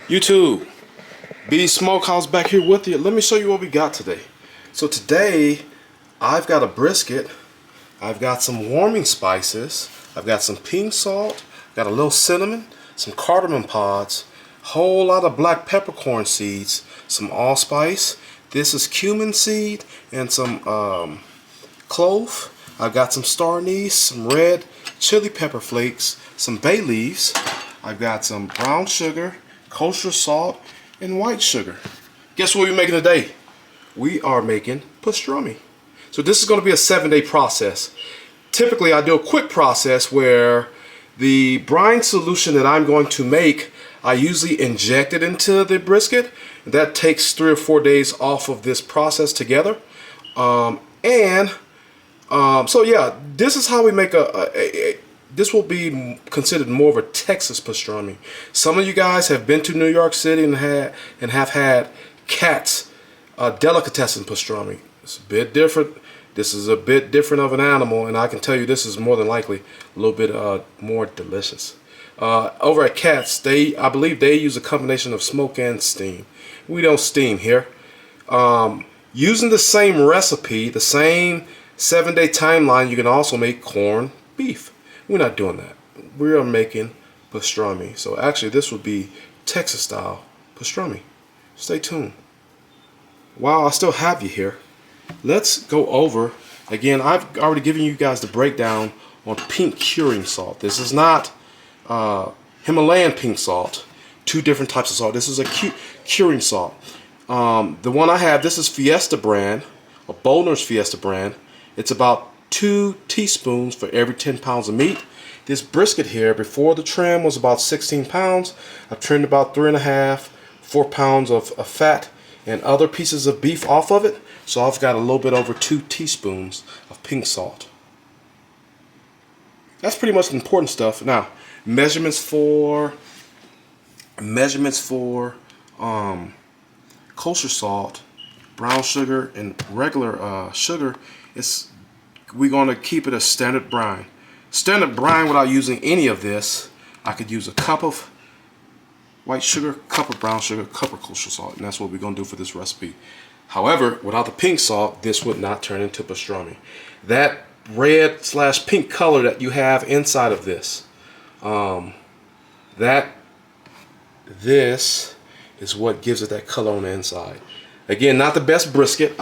YouTube, B Smokehouse back here with you. Let me show you what we got today. So today, I've got a brisket. I've got some warming spices. I've got some pink salt. Got a little cinnamon, some cardamom pods, whole lot of black peppercorn seeds, some allspice. This is cumin seed and some clove. I've got some star anise, some red chili pepper flakes, some bay leaves. I've got some brown sugar, kosher salt, and white sugar. Guess what we're making today? We are making pastrami. So this is going to be a 7-day process. Typically I do a quick process where the brine solution that I'm going to make, I usually inject it into the brisket. That takes 3 or 4 days off of this process together. So yeah, this is how we make this will be considered more of a Texas pastrami. Some of you guys have been to New York City and have had Cat's delicatessen pastrami. It's a bit different. This is a bit different of an animal, and I can tell you this is more than likely a little bit more delicious. Over at Cat's, I believe they use a combination of smoke and steam. We don't steam here. Using the same recipe, the same 7-day timeline, you can also make corned beef. We're not doing that. We are making pastrami. So actually this would be Texas style pastrami. Stay tuned. While I still have you here, let's go over, again, I've already given you guys the breakdown on pink curing salt. This is not Himalayan pink salt. 2 different types of salt. This is a curing salt. The one I have, this is Fiesta brand, a Boulder's Fiesta brand. It's about 2 teaspoons for every 10 pounds of meat. This brisket here, before the trim, was about 16 pounds. I've trimmed about 3.5, 4 pounds of fat and other pieces of beef off of it. So I've got a little bit over 2 teaspoons of pink salt. That's pretty much the important stuff. Now, measurements for kosher salt, brown sugar, and regular sugar, we're going to keep it a standard brine. Standard brine without using any of this, I could use a cup of white sugar, cup of brown sugar, cup of kosher salt, and that's what we're going to do for this recipe. However, without the pink salt, this would not turn into pastrami. That red/pink color that you have inside of this, this is what gives it that color on the inside. Again, not the best brisket.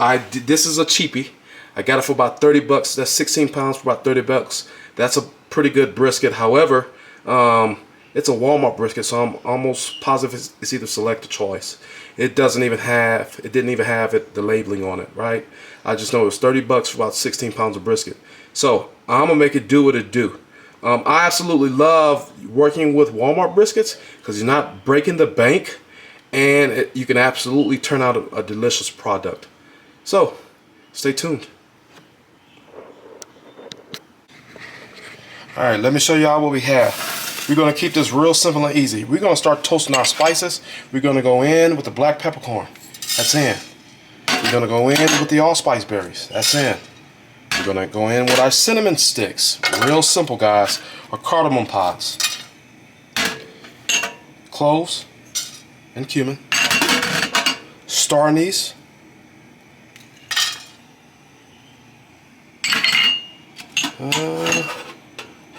This is a cheapie. I got it for about 30 bucks. That's 16 pounds for about 30 bucks. That's a pretty good brisket. However, it's a Walmart brisket, so I'm almost positive it's either select or choice. It didn't even have the labeling on it, right? I just know it was 30 bucks for about 16 pounds of brisket. So I'm gonna make it do what it do. I absolutely love working with Walmart briskets because you're not breaking the bank, and you can absolutely turn out a delicious product. So stay tuned. Alright, let me show y'all what we have. We're going to keep this real simple and easy. We're going to start toasting our spices. We're going to go in with the black peppercorn. That's in. We're going to go in with the allspice berries. That's in. We're going to go in with our cinnamon sticks. Real simple, guys. Our cardamom pods. Cloves and cumin. Star anise.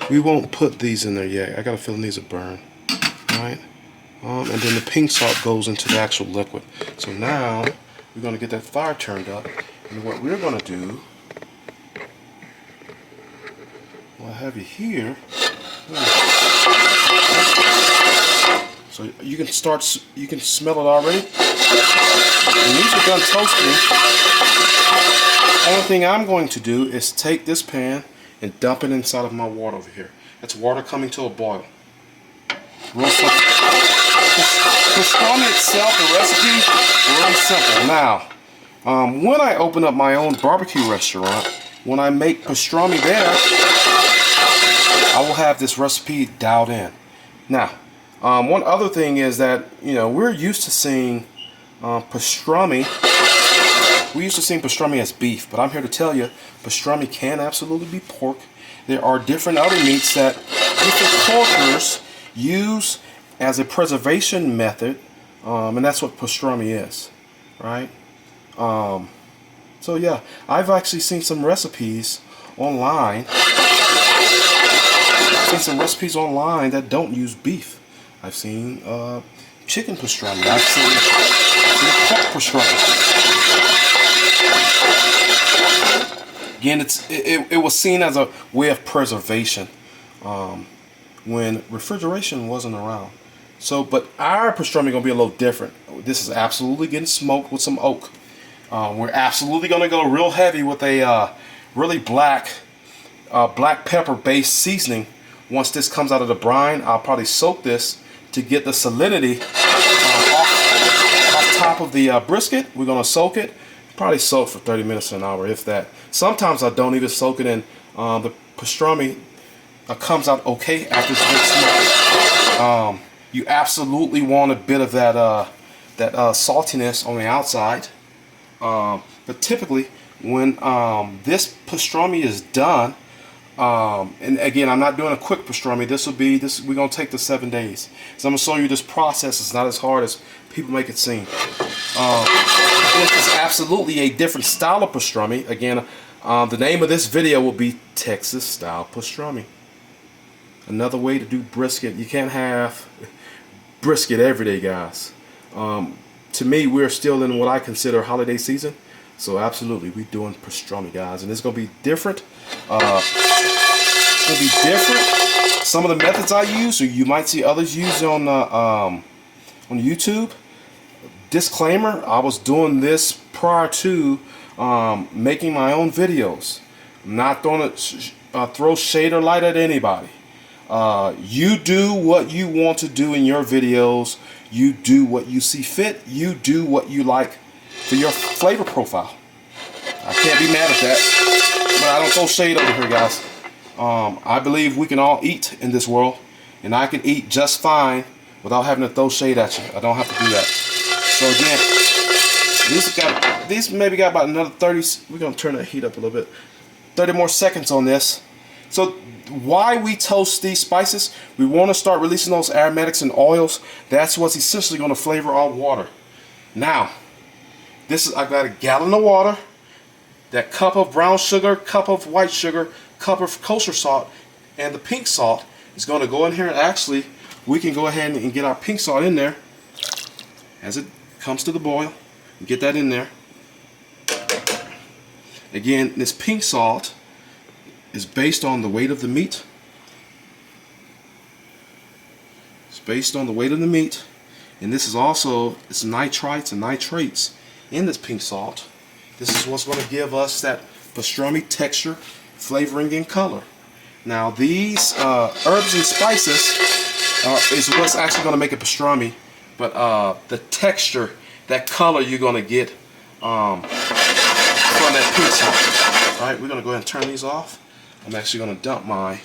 We won't put these in there yet. I got a feeling these will burn. Alright? And then the pink salt goes into the actual liquid. So now we're going to get that fire turned up. And what we're going to do, what I have you here. So you can smell it already. When these are done toasting, the only thing I'm going to do is take this pan and dump it inside of my water over here. That's water coming to a boil. Real simple. Pastrami itself, the recipe, really simple. Now, when I open up my own barbecue restaurant, when I make pastrami there, I will have this recipe dialed in. Now, one other thing is that, we're used to seeing pastrami. We used to see pastrami as beef, but I'm here to tell you, pastrami can absolutely be pork. There are different other meats that different cultures use as a preservation method and that's what pastrami is, right? So yeah, I've actually seen some recipes online. That don't use beef. I've seen chicken pastrami. I've seen pork pastrami. Again, it was seen as a way of preservation when refrigeration wasn't around. So, but our pastrami gonna be a little different. This is absolutely getting smoked with some oak. We're absolutely gonna go real heavy with a really black pepper based seasoning. Once this comes out of the brine, I'll probably soak this to get the salinity off top of the brisket. We're gonna soak it. Probably soak for 30 minutes to an hour, if that. Sometimes I don't even soak it in. The pastrami comes out okay after it's been smoked. You absolutely want a bit of that saltiness on the outside. But typically, when this pastrami is done, and again, I'm not doing a quick pastrami. We're gonna take the 7 days. So I'm gonna show you this process. It's not as hard as people make it seem. This is absolutely a different style of pastrami. Again, the name of this video will be Texas style pastrami. Another way to do brisket. You can't have brisket every day, guys. To me, we're still in what I consider holiday season. So absolutely, we're doing pastrami, guys, and it's gonna be different. It's gonna be different. Some of the methods I use, or you might see others use on YouTube. Disclaimer: I was doing this prior to making my own videos. I'm not gonna throw shade or light at anybody. You do what you want to do in your videos. You do what you see fit. You do what you like for your flavor profile. I can't be mad at that. But I don't throw shade over here, guys. I believe we can all eat in this world, and I can eat just fine without having to throw shade at you. I don't have to do that. So again, these maybe got about another 30. We're gonna turn that heat up a little bit. 30 more seconds on this. So why we toast these spices? We want to start releasing those aromatics and oils. That's what's essentially going to flavor our water. Now, I've got a gallon of water, that cup of brown sugar, cup of white sugar, cup of kosher salt, and the pink salt is going to go in here. And actually, we can go ahead and get our pink salt in there as it comes to the boil and get that in there. Again, this pink salt is based on the weight of the meat. It's based on the weight of the meat, and this is also, it's nitrites and nitrates in this pink salt. This is what's going to give us that pastrami texture, flavoring, and color. Now these herbs and spices is what's actually going to make a pastrami, but the texture, that color you're going to get from that pink salt. All right, we're going to go ahead and turn these off. I'm actually going to dump my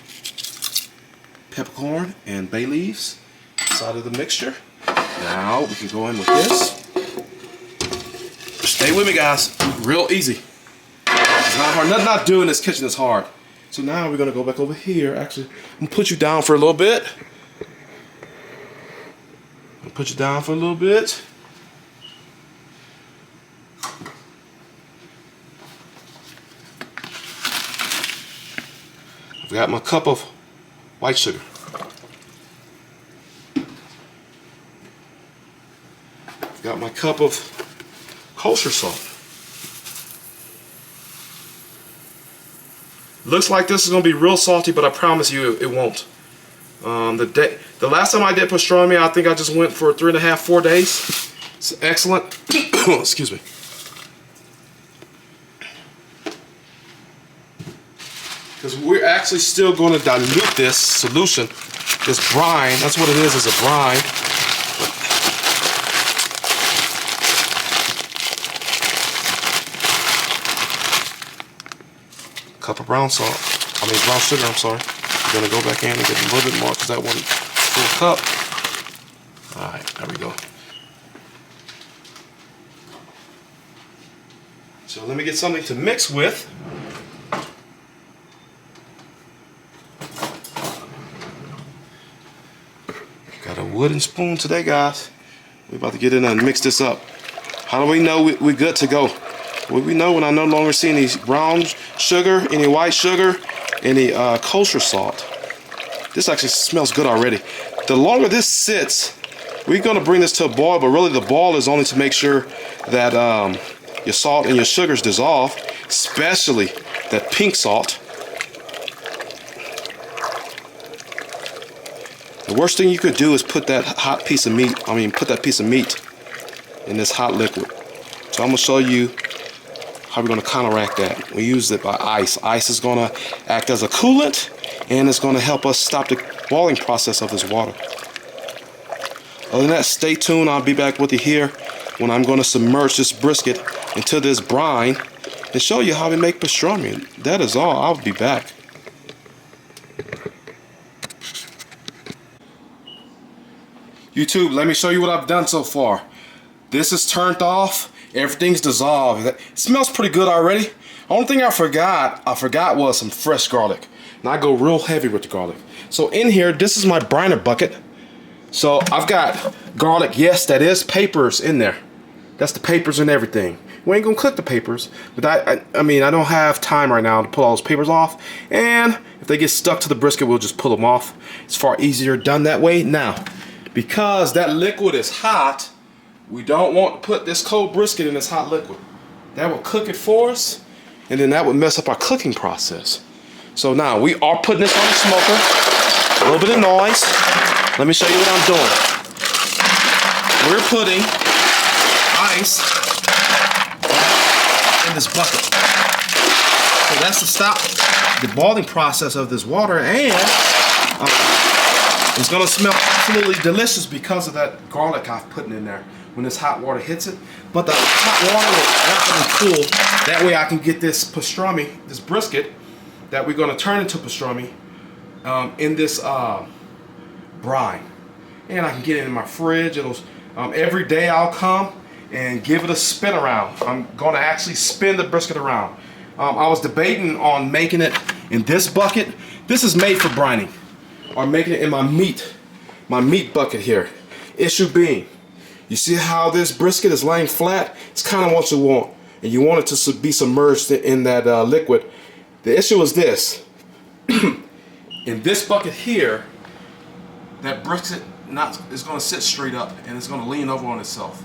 peppercorn and bay leaves inside of the mixture. Now we can go in with this. Stay with me, guys. Real easy. It's not hard. Nothing I do in this kitchen is hard. So now we're going to go back over here. Actually, I'm going to put you down for a little bit. I've got my cup of white sugar. I've got my cup of kosher salt. Looks like this is going to be real salty, but I promise you it won't. The last time I did pastrami, I think I just went for 3.5, 4 days. It's excellent. Excuse me. Because we're actually still going to dilute this solution, this brine. That's what it is a brine. Cup of brown sugar, I'm sorry. I'm going to go back in and get a little bit more because that wasn't full cup. Alright, there we go. So let me get something to mix with. Got a wooden spoon today, guys. We're about to get in there and mix this up. How do we know we're good to go? Well, we know when I no longer see any brown sugar, any white sugar, any kosher salt. This actually smells good already. The longer this sits, we're going to bring this to a boil, but really the boil is only to make sure that your salt and your sugars dissolve, especially that pink salt. The worst thing you could do is put that hot piece of meat, put that piece of meat in this hot liquid. So I'm going to show you how we're going to counteract that. We use it by ice. Ice is going to act as a coolant, and it's going to help us stop the boiling process of this water. Other than that, stay tuned. I'll be back with you here when I'm going to submerge this brisket into this brine and show you how we make pastrami. That is all. I'll be back. YouTube, let me show you what I've done so far. This is turned off. Everything's dissolved. It smells pretty good already. Only thing I forgot was some fresh garlic. And I go real heavy with the garlic. So in here, this is my briner bucket. So I've got garlic. Yes, that is papers in there. That's the papers and everything. We ain't gonna cook the papers, but I mean, I don't have time right now to pull all those papers off. And if they get stuck to the brisket, we'll just pull them off. It's far easier done that way. Now, because that liquid is hot, we don't want to put this cold brisket in this hot liquid. That will cook it for us, and then that would mess up our cooking process. So now we are putting this on the smoker. A little bit of noise. Let me show you what I'm doing. We're putting ice in this bucket. So that's to stop the boiling process of this water, and it's gonna smell absolutely delicious because of that garlic I've put in there when this hot water hits it. But the hot water will rapidly cool. That way I can get this pastrami, this brisket, that we're gonna turn into pastrami in this brine. And I can get it in my fridge. It'll every day I'll come and give it a spin around. I'm gonna actually spin the brisket around. I was debating on making it in this bucket. This is made for brining. Or making it in my meat bucket here. Issue being, you see how this brisket is laying flat? It's kind of what you want, and you want it to be submerged in that liquid. The issue is this: in this bucket here, that brisket is going to sit straight up and it's going to lean over on itself.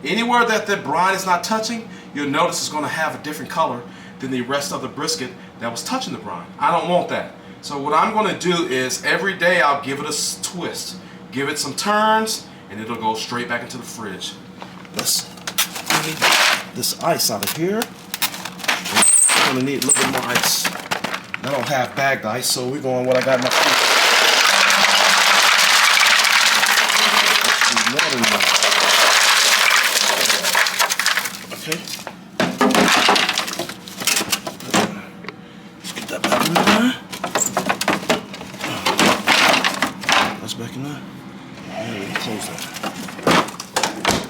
Anywhere that the brine is not touching, you'll notice it's going to have a different color than the rest of the brisket that was touching the brine. I don't want that. So what I'm going to do is every day I'll give it a twist, give it some turns, and it'll go straight back into the fridge. Let's get this ice out of here. I'm going to need a little bit more ice. I don't have bagged ice, so we're going what I got in my fridge. Okay. Let's get that back in there. Back in there. And close that.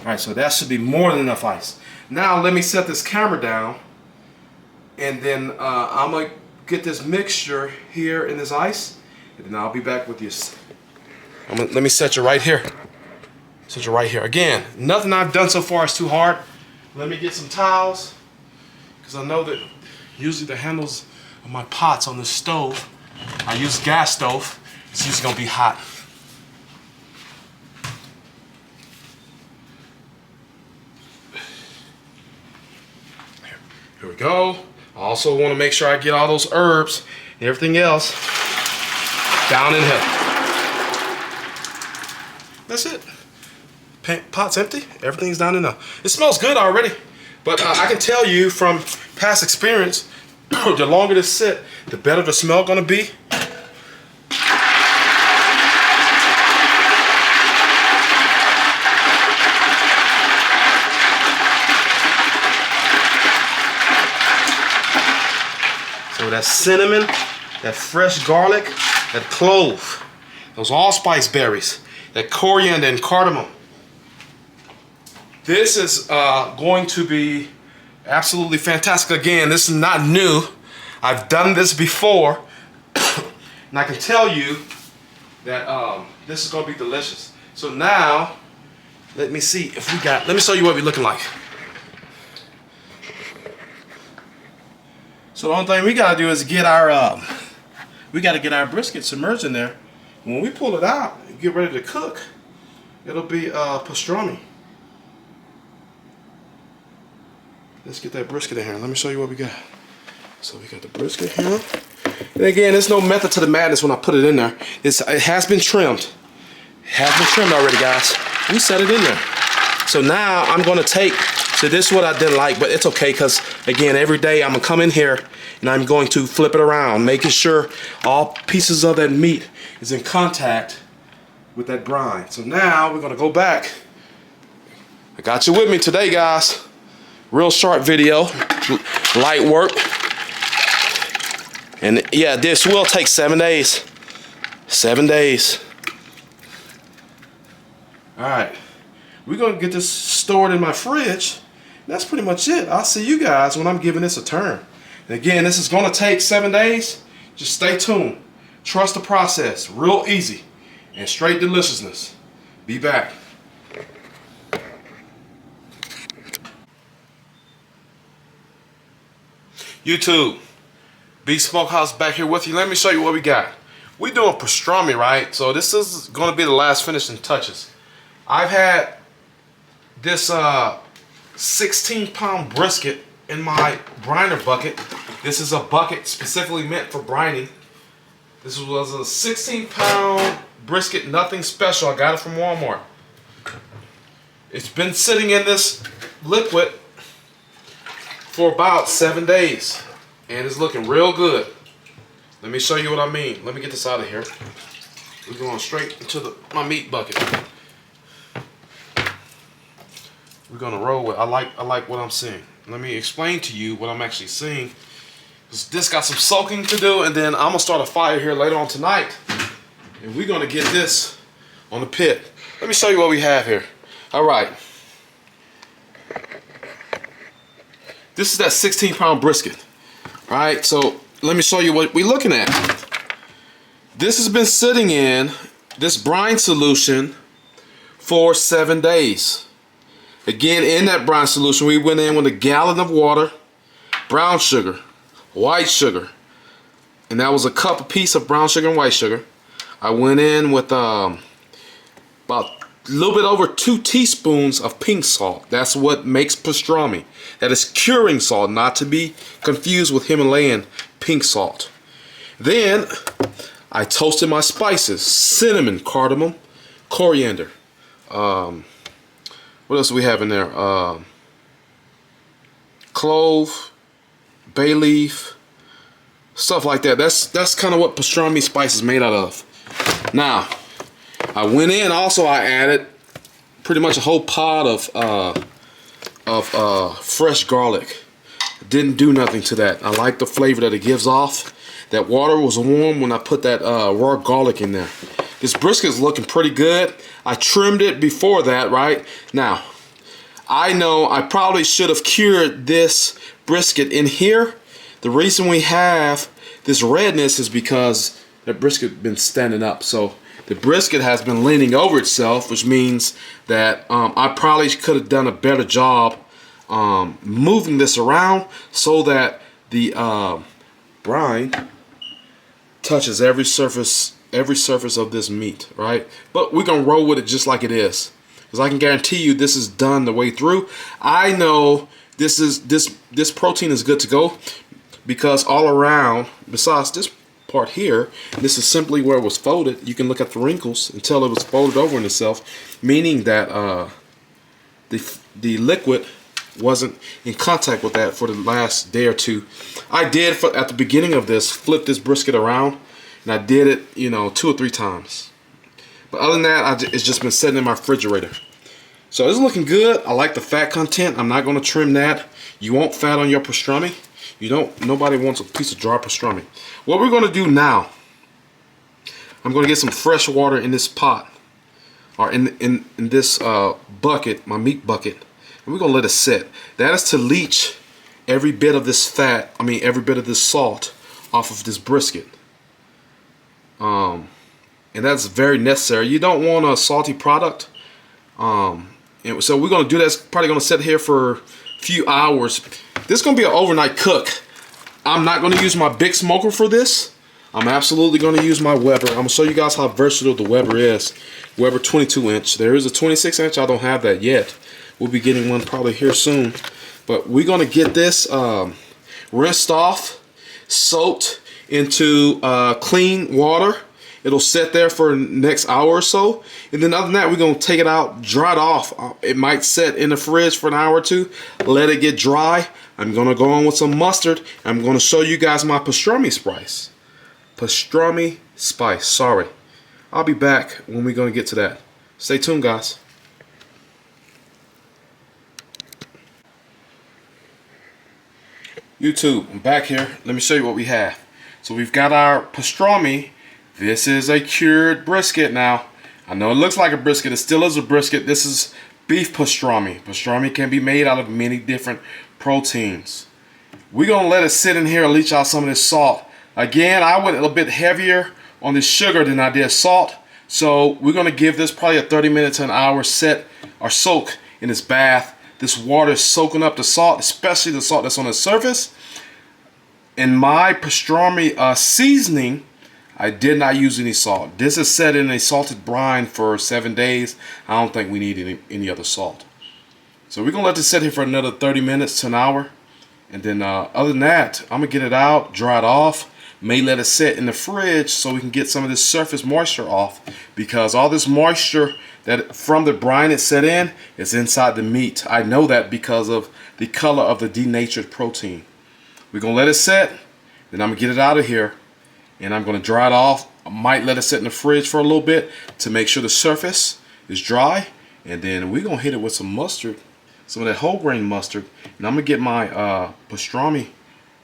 Alright, so that should be more than enough ice. Now let me set this camera down, and then I'm going to get this mixture here in this ice, and then I'll be back with you. Let me set you right here. Set you right here. Again, nothing I've done so far is too hard. Let me get some towels, because I know that usually the handles of my pots on the stove, I use gas stove, it's usually going to be hot. Here we go. I also want to make sure I get all those herbs and everything else down in here. That's it. Pot's empty. Everything's down in there. It smells good already, but I can tell you from past experience, the longer this sit, the better the smell gonna be. So that cinnamon, that fresh garlic, that clove, those allspice berries, that coriander and cardamom. This is going to be absolutely fantastic. Again, this is not new. I've done this before, and I can tell you that this is going to be delicious. So now, Let me see if we got, let me show you what we're looking like. So the only thing we gotta do is get our, we gotta get our brisket submerged in there. When we pull it out and get ready to cook, it'll be pastrami. Let's get that brisket in here. Let me show you what we got. So we got the brisket here. And again, there's no method to the madness when I put it in there. It has been trimmed. It has been trimmed already, guys. We set it in there. So now I'm gonna take, so this is what I didn't like, but it's okay, because again, every day I'm gonna come in here and I'm going to flip it around, making sure all pieces of that meat is in contact with that brine. So now we're gonna go back. I got you with me today, guys. Real short video, light work. And yeah, this will take 7 days. 7 days. All right, we're gonna get this stored in my fridge. That's pretty much it. I'll see you guys when I'm giving this a turn. And again, this is gonna take 7 days. Just stay tuned. Trust the process. Real easy and straight deliciousness. Be back. YouTube, B Smokehouse back here with you. Let me show you what we got. We doing pastrami, right? So this is going to be the last finishing touches. I've had this 16-pound brisket in my briner bucket. This is a bucket specifically meant for brining. This was a 16-pound brisket, nothing special. I got it from Walmart. It's been sitting in this liquid for about 7 days, and it's looking real good. Let me show you what I mean. Let me get this out of here. We're going straight into my meat bucket. We're gonna roll with. I like what I'm seeing. Let me explain to you what I'm actually seeing. This got some soaking to do, and then I'm gonna start a fire here later on tonight, and we're gonna get this on the pit. Let me show you what we have here. All right. This is that 16-pound brisket, right? So let me show you what we're looking at. This has been sitting in this brine solution for 7 days. Again, in that brine solution, we went in with a gallon of water, brown sugar, white sugar, and that was a cup apiece of brown sugar and white sugar. I went in with about a little bit over 2 teaspoons of pink salt. That's what makes pastrami. That is curing salt, not to be confused with Himalayan pink salt. Then I toasted my spices: cinnamon, cardamom, coriander. What else do we have in there? Clove, bay leaf, stuff like that. That's kind of what pastrami spice is made out of. Now, I went in. Also, I added pretty much a whole pod of fresh garlic. Didn't do nothing to that. I like the flavor that it gives off. That water was warm when I put that raw garlic in there. This brisket is looking pretty good. I trimmed it before that, right? Now, I know I probably should have cured this brisket in here. The reason we have this redness is because the brisket been standing up. So the brisket has been leaning over itself, which means that I probably could have done a better job moving this around so that the brine touches every surface of this meat, right? But we're gonna roll with it just like it is, because I can guarantee you this is done the way through. I know this protein is good to go, because all around, besides this part here, this is simply where it was folded. You can look at the wrinkles and tell it was folded over in itself, meaning that the liquid wasn't in contact with that for the last day or two. I did, at the beginning of this, flip this brisket around, and I did it, you know, 2 or 3 times. But other than that, it's just been sitting in my refrigerator. So it's looking good. I like the fat content. I'm not going to trim that. You want fat on your pastrami. Nobody wants a piece of dry pastrami. What we're going to do now, I'm going to get some fresh water in this pot, or in this bucket, my meat bucket, and we're going to let it sit. That is to leach every bit of this fat, every bit of this salt off of this brisket. And that's very necessary. You don't want a salty product. And so we're gonna do that. It's probably gonna sit here for a few hours. This is gonna be an overnight cook. I'm not gonna use my big smoker for this. I'm absolutely gonna use my Weber. I'm gonna show you guys how versatile the Weber is. Weber 22 inch. There is a 26 inch. I don't have that yet. We'll be getting one probably here soon. But we're gonna get this rinsed off, soaked into clean water. It'll sit there for the next hour or so. And then other than that, we're going to take it out, dry it off. It might sit in the fridge for an hour or two. Let it get dry. I'm going to go on with some mustard. I'm going to show you guys my pastrami spice. Pastrami spice, sorry. I'll be back when we're going to get to that. Stay tuned, guys. YouTube, I'm back here. Let me show you what we have. So we've got our pastrami. This is a cured brisket now. I know it looks like a brisket. It still is a brisket. This is beef pastrami. Pastrami can be made out of many different proteins. We're going to let it sit in here and leach out some of this salt. Again, I went a little bit heavier on the sugar than I did salt. So we're going to give this probably a 30 minutes to an hour set or soak in this bath. This water is soaking up the salt, especially the salt that's on the surface. In my pastrami seasoning, I did not use any salt. This is set in a salted brine for 7 days. I don't think we need any other salt. So we're going to let this sit here for another 30 minutes to an hour. And then other than that, I'm going to get it out, dry it off. May let it sit in the fridge so we can get some of this surface moisture off. Because all this moisture that from the brine it set in is inside the meat. I know that because of the color of the denatured protein. We're going to let it set. Then I'm going to get it out of here. And I'm going to dry it off. I might let it sit in the fridge for a little bit to make sure the surface is dry. And then we're going to hit it with some mustard. Some of that whole grain mustard. And I'm going to get my pastrami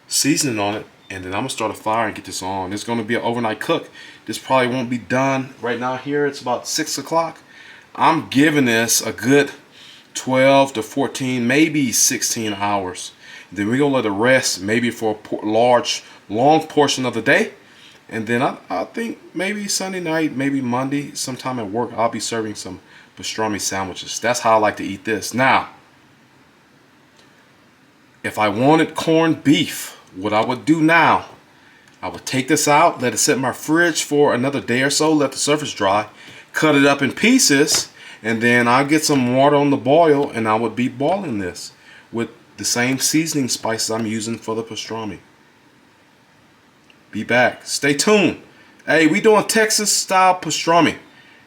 seasoning on it. And then I'm going to start a fire and get this on. It's going to be an overnight cook. This probably won't be done right now here. It's about 6 o'clock. I'm giving this a good 12 to 14, maybe 16 hours. Then we're going to let it rest maybe for a long portion of the day. And then I think maybe Sunday night, maybe Monday, sometime at work, I'll be serving some pastrami sandwiches. That's how I like to eat this. Now, if I wanted corned beef, what I would do now, I would take this out, let it sit in my fridge for another day or so, let the surface dry, cut it up in pieces, and then I'll get some water on the boil, and I would be boiling this with the same seasoning spices I'm using for the pastrami. Be back. Stay tuned. Hey, we doing Texas style pastrami.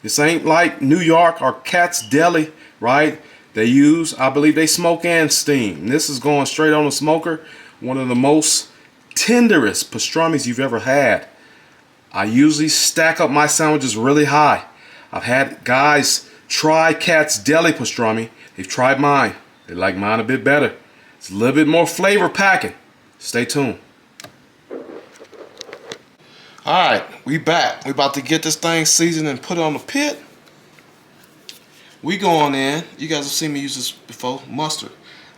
This ain't like New York or Cat's Deli, right? They use, I believe they smoke and steam. This is going straight on the smoker. One of the most tenderest pastramis you've ever had. I usually stack up my sandwiches really high. I've had guys try Cat's Deli pastrami. They've tried mine. They like mine a bit better. It's a little bit more flavor packing. Stay tuned. Alright, we back. We about to get this thing seasoned and put it on the pit. We going in. You guys have seen me use this before. Mustard.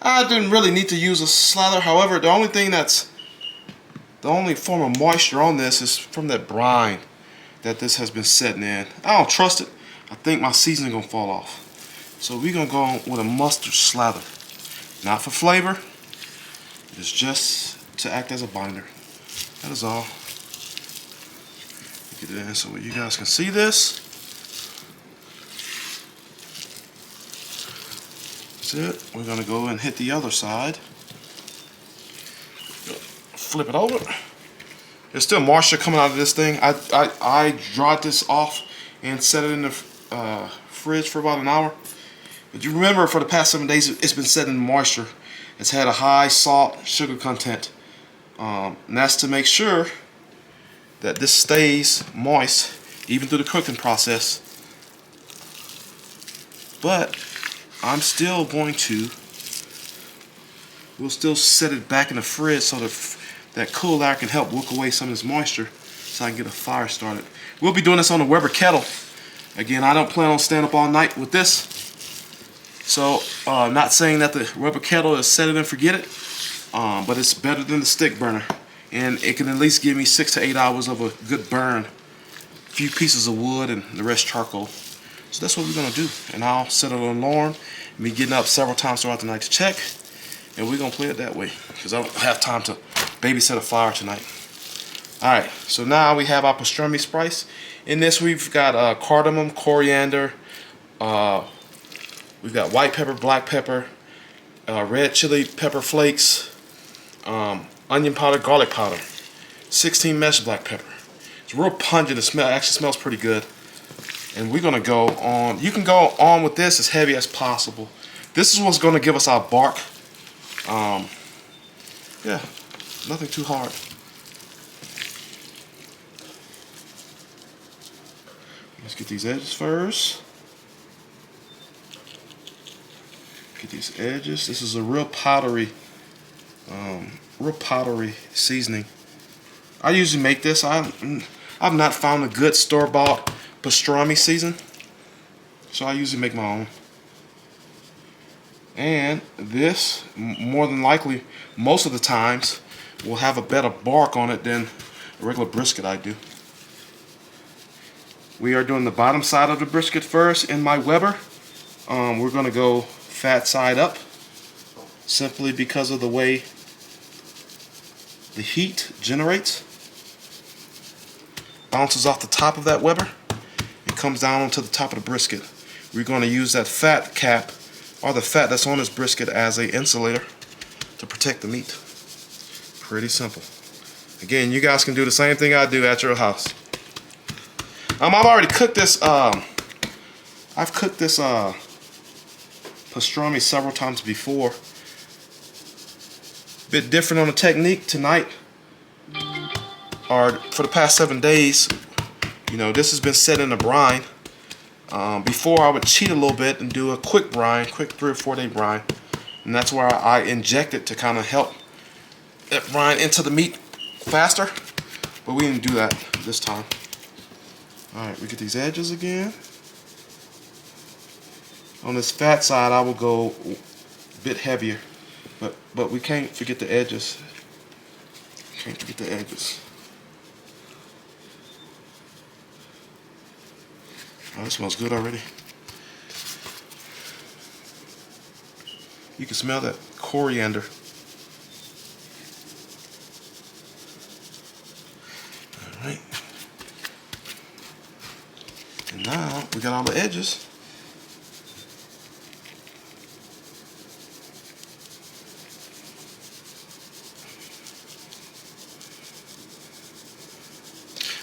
I didn't really need to use a slather. However, the only form of moisture on this is from that brine that this has been setting in. I don't trust it. I think my seasoning gonna fall off. So we're gonna go on with a mustard slather. Not for flavor. It's just to act as a binder. That is all. Get it in so you guys can see this. That's it. We're gonna go and hit the other side. Flip it over. There's still moisture coming out of this thing. I dried this off and set it in the fridge for about an hour. But you remember, for the past 7 days, it's been setting in moisture. It's had a high salt, sugar content. And that's to make sure that this stays moist even through the cooking process. But I'm still going to, we'll still set it back in the fridge so that cool air can help wick away some of this moisture so I can get a fire started. We'll be doing this on the Weber Kettle. Again, I don't plan on staying up all night with this. So, not saying that the Weber Kettle is set it and forget it, but it's better than the stick burner. And it can at least give me 6 to 8 hours of a good burn. A few pieces of wood and the rest charcoal. So that's what we're gonna do. And I'll set an alarm, me getting up several times throughout the night to check, and we're gonna play it that way because I don't have time to babysit a fire tonight. All right, so now we have our pastrami spice. In this, we've got cardamom, coriander, we've got white pepper, black pepper, red chili pepper flakes, onion powder, garlic powder, 16 mesh black pepper. It's real pungent. It actually smells pretty good. And we're gonna go on. You can go on with this as heavy as possible. This is what's gonna give us our bark. Yeah, nothing too hard. Let's get these edges first. Get these edges. This is a real powdery seasoning. I usually make this. I've not found a good store-bought pastrami season, so I usually make my own. And this, more than likely, most of the times, will have a better bark on it than a regular brisket I do. We are doing the bottom side of the brisket first in my Weber. We're going to go fat side up, simply because of the way the heat generates. Bounces off the top of that Weber and comes down onto the top of the brisket. We're going to use that fat cap, or the fat that's on this brisket, as an insulator to protect the meat. Pretty simple. Again, you guys can do the same thing I do at your house. I've already cooked this. I've cooked this pastrami several times before. Bit different on the technique tonight, or for the past 7 days. You know, this has been set in a brine. Before I would cheat a little bit and do a quick brine, quick 3 or 4 day brine, and that's where I inject it to kind of help that brine into the meat faster. But we didn't do that this time. All right, we get these edges again. On this fat side, I will go a bit heavier, but we can't forget the edges. Can't forget the edges. Oh, this smells good already. You can smell that coriander. All right. And now we got all the edges.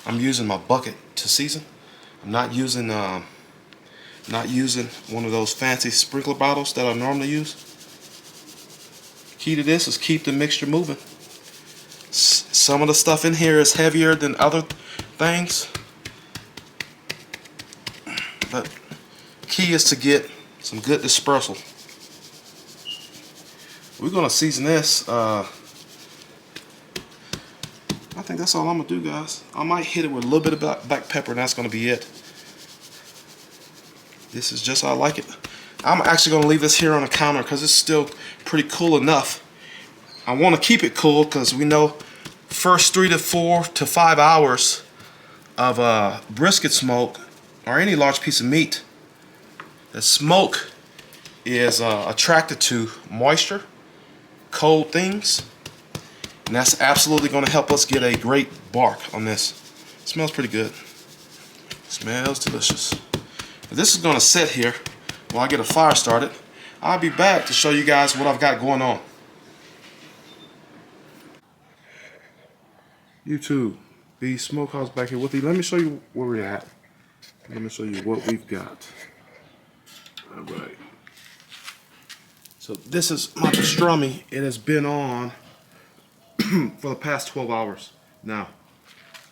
I'm using my bucket to season. I'm not using one of those fancy sprinkler bottles that I normally use. Key to this is keep the mixture moving. Some of the stuff in here is heavier than other things, but key is to get some good dispersal. We're gonna season this. I think that's all I'm gonna do, guys. I might hit it with a little bit of black pepper, and that's gonna be it. This is just how I like it. I'm actually gonna leave this here on the counter because it's still pretty cool enough. I want to keep it cool because we know first 3 to 4 to 5 hours of brisket smoke, or any large piece of meat, the smoke is attracted to moisture, cold things. And that's absolutely going to help us get a great bark on this. It smells pretty good. It smells delicious. But this is going to sit here while I get a fire started. I'll be back to show you guys what I've got going on. YouTube, the smokehouse back here with you. Let me show you where we're at. Let me show you what we've got. All right. So this is my pastrami. It has been on for the past 12 hours. Now,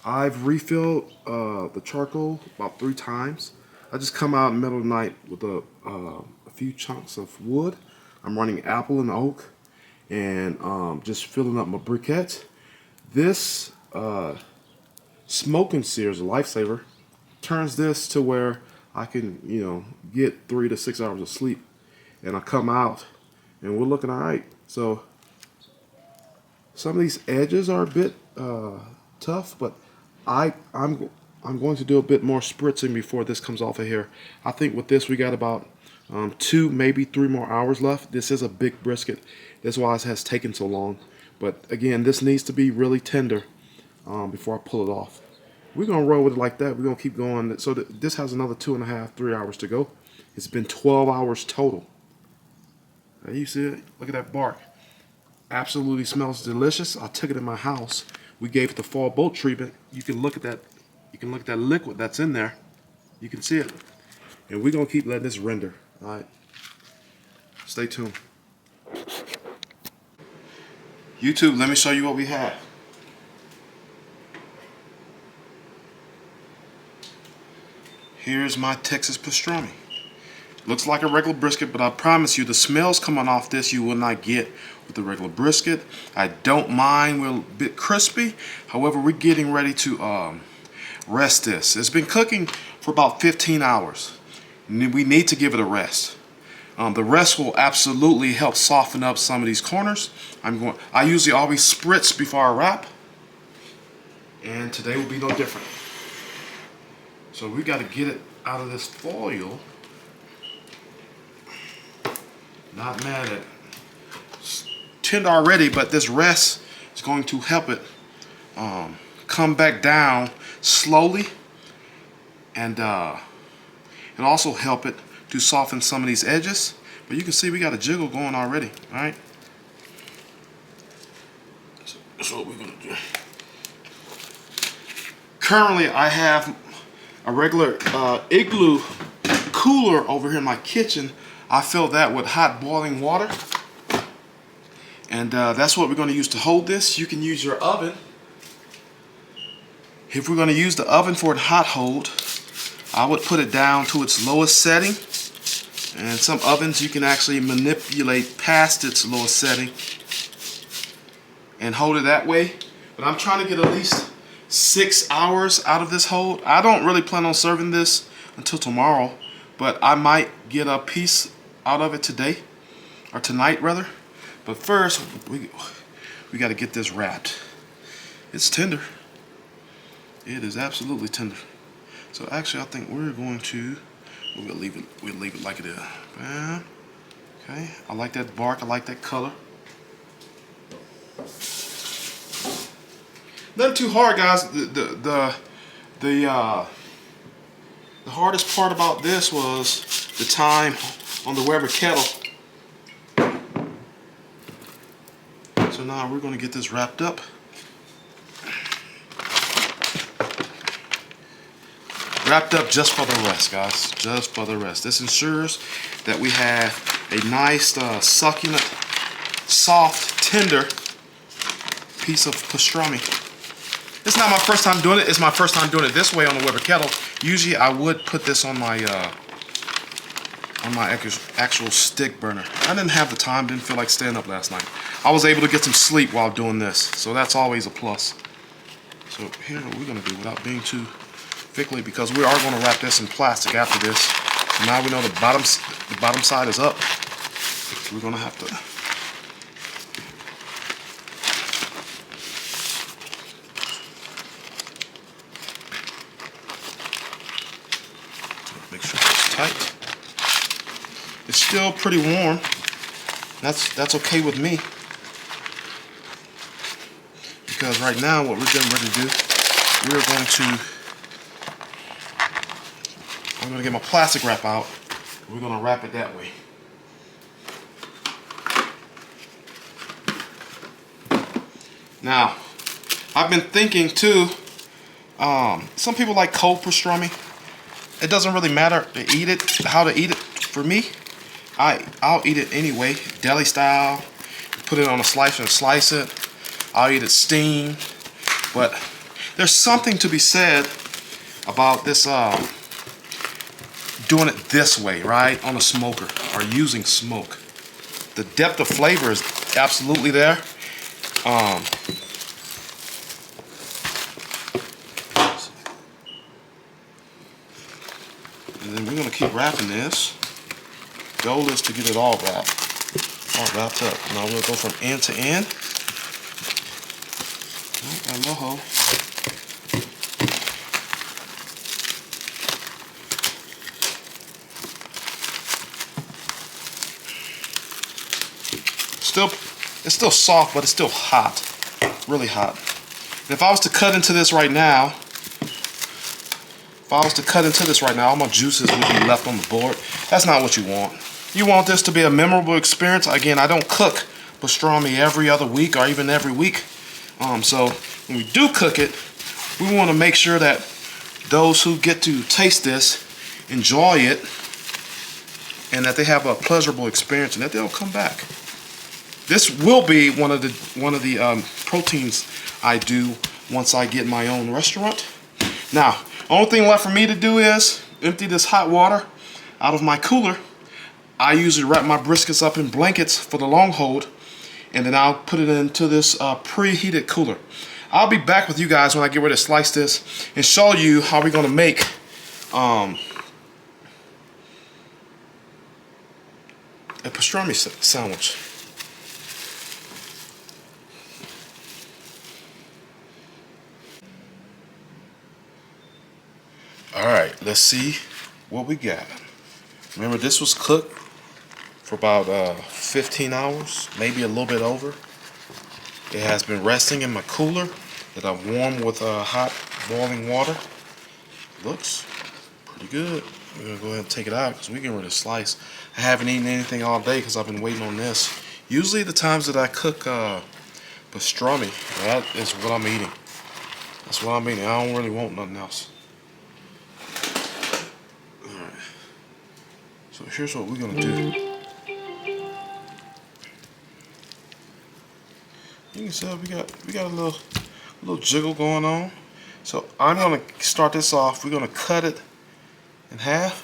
I've refilled the charcoal about 3 times. I just come out in the middle of the night with a few chunks of wood. I'm running apple and oak, and just filling up my briquette. This smoke and sear is a lifesaver. Turns this to where I can, you know, get 3 to 6 hours of sleep, and I come out and we're looking all right. So some of these edges are a bit tough, but I'm I'm going to do a bit more spritzing before this comes off of here. I think with this we got about 2, maybe 3 more hours left. This is a big brisket. That's why it has taken so long. But again, this needs to be really tender before I pull it off. We're going to roll with it like that. We're going to keep going. So this has another 2.5, 3 hours to go. It's been 12 hours total. Now you see it? Look at that bark. Absolutely smells delicious. I took it in my house. We gave it the fall boat treatment. You can look at that. You can look at that liquid that's in there. You can see it. And we're going to keep letting this render. All right. Stay tuned. YouTube, let me show you what we have. Here's my Texas pastrami. Looks like a regular brisket, but I promise you the smells coming off this you will not get with the regular brisket. I don't mind, we're a bit crispy. However, we're getting ready to rest this. It's been cooking for about 15 hours. We need to give it a rest. The rest will absolutely help soften up some of these corners. I usually always spritz before I wrap, and today will be no different. So we got to get it out of this foil. Not mad at it. It's tender already, but this rest is going to help it come back down slowly, and it'll also help it to soften some of these edges. But you can see we got a jiggle going already. All right. So that's what we're gonna do. Currently, I have a regular igloo cooler over here in my kitchen. I fill that with hot boiling water, and that's what we're going to use to hold this. You can use your oven. If we're going to use the oven for a hot hold, I would put it down to its lowest setting, and some ovens you can actually manipulate past its lowest setting and hold it that way. But I'm trying to get at least 6 hours out of this hold. I don't really plan on serving this until tomorrow, but I might get a piece out of it today, or tonight rather. But first, we got to get this wrapped. It's tender. It is absolutely tender. So actually, I think we're going to we'll leave it like it is. Okay, I like that bark. I like that color. Nothing too hard, guys. The hardest part about this was the time on the Weber Kettle. So now we're going to get this wrapped up. Wrapped up just for the rest, guys. Just for the rest. This ensures that we have a nice, succulent, soft, tender piece of pastrami. It's not my first time doing it. It's my first time doing it this way on the Weber Kettle. Usually I would put this on my actual stick burner. I didn't have the time, didn't feel like staying up last night. I was able to get some sleep while doing this, so that's always a plus. So here's what we're gonna do without being too thickly, because we are gonna wrap this in plastic after this. So now we know the bottom side is up. So we're gonna have to make sure it's tight. It's still pretty warm. That's okay with me, because right now what we're getting ready to do, I'm going to get my plastic wrap out. We're going to wrap it that way. Now, I've been thinking too, some people like cold pastrami. It doesn't really matter to eat it, how to eat it. For me, I'll eat it anyway, deli style. Put it on a slicer and slice it. I'll eat it steamed. But there's something to be said about this, doing it this way, right, on a smoker or using smoke. The depth of flavor is absolutely there. And then we're gonna keep wrapping this. Goal is to get it all wrapped up. Now we'll go from end to end. Oh, got a little hole. it's still soft, but it's still hot, really hot. And if I was to cut into this right now, all my juices would be left on the board. That's not what you want. You want this to be a memorable experience. Again, I don't cook pastrami every other week or even every week. So when we do cook it, we want to make sure that those who get to taste this enjoy it, and that they have a pleasurable experience, and that they'll come back. This will be one of the proteins I do once I get my own restaurant. Now, only thing left for me to do is empty this hot water out of my cooler. I usually wrap my briskets up in blankets for the long hold, and then I'll put it into this preheated cooler. I'll be back with you guys when I get ready to slice this and show you how we're going to make a pastrami sandwich. Alright, let's see what we got. Remember, this was cooked for about 15 hours, maybe a little bit over. It has been resting in my cooler that I've warmed with hot boiling water. Looks pretty good. We're going to go ahead and take it out because we're getting ready to slice. I haven't eaten anything all day because I've been waiting on this. Usually the times that I cook pastrami, that is what I'm eating. That's what I'm eating. I don't really want nothing else. Alright. So here's what we're going to do. You can see we got a little jiggle going on. So I'm gonna start this off. We're gonna cut it in half.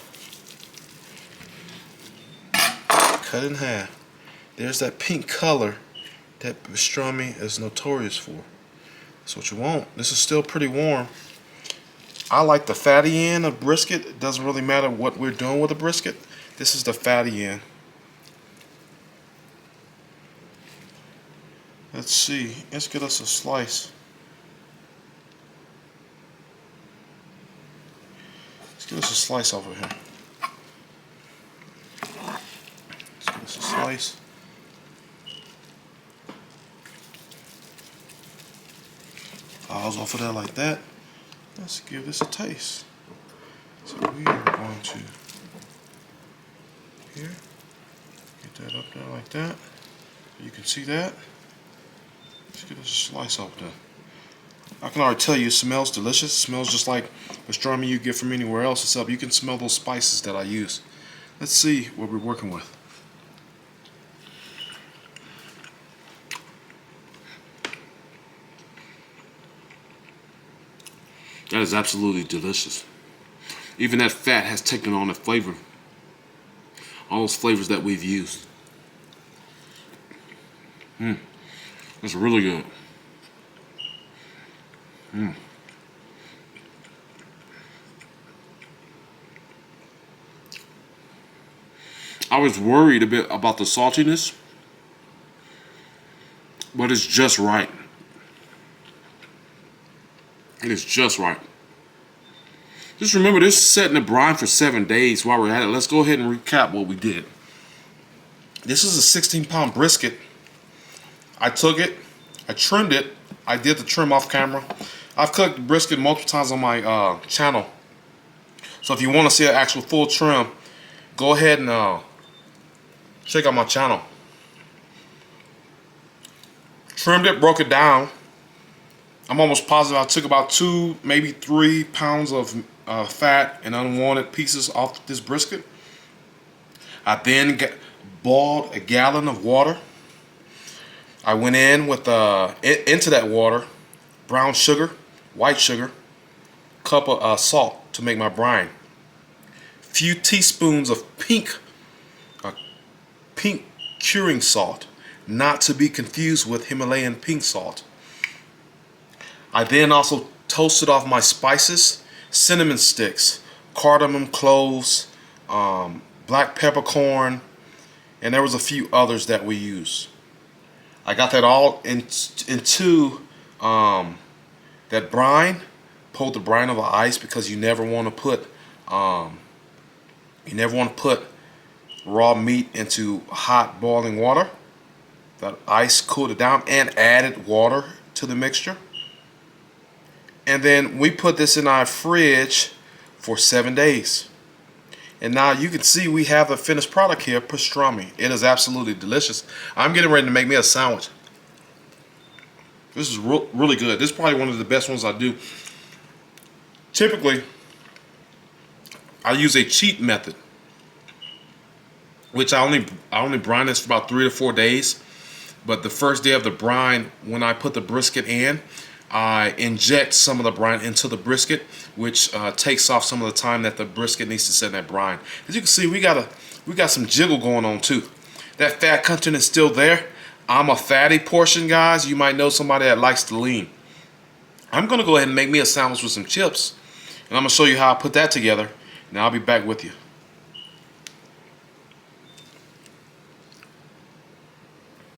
Cut it in half. There's that pink color that pastrami is notorious for. That's what you want. This is still pretty warm. I like the fatty end of brisket. It doesn't really matter what we're doing with the brisket. This is the fatty end. Let's see. Let's get us a slice. Let's get us a slice over here. Let's get us a slice. Files off of that like that. Let's give this a taste. So we are going to here get that up there like that. You can see that. Let's get us a slice off there. I can already tell you it smells delicious. It smells just like pastrami you get from anywhere else, except you can smell those spices that I use. Let's see what we're working with. That is absolutely delicious. Even that fat has taken on a flavor. All those flavors that we've used. It's really good. I was worried a bit about the saltiness, but it's just right. It is just right. Just remember, this is set in the brine for 7 days while we're at it. Let's go ahead and recap what we did. This is a 16-pound brisket. I took it, I trimmed it. I did the trim off camera. I've cooked brisket multiple times on my channel. So if you want to see an actual full trim, go ahead and check out my channel. Trimmed it, broke it down. I'm almost positive I took about 2, maybe 3 pounds of fat and unwanted pieces off this brisket. I then boiled a gallon of water. I went in with into that water brown sugar, white sugar, cup of salt to make my brine, few teaspoons of pink curing salt, not to be confused with Himalayan pink salt. I then also toasted off my spices, cinnamon sticks, cardamom, cloves, black peppercorn, and there was a few others that we used. I got that all into that brine. Pulled the brine over ice because you never want to put raw meat into hot boiling water. The ice cooled it down and added water to the mixture. And then we put this in our fridge for 7 days. And now you can see we have the finished product here, pastrami. It is absolutely delicious. I'm getting ready to make me a sandwich. This is really good. This is probably one of the best ones I do. Typically, I use a cheat method, which I only brine this for about 3 to 4 days. But the first day of the brine, when I put the brisket in, I inject some of the brine into the brisket, which takes off some of the time that the brisket needs to sit in that brine. As you can see, we got some jiggle going on too. That fat content is still there. I'm a fatty portion, guys. You might know somebody that likes to lean. I'm gonna go ahead and make me a sandwich with some chips, and I'm gonna show you how I put that together, and I'll be back with you.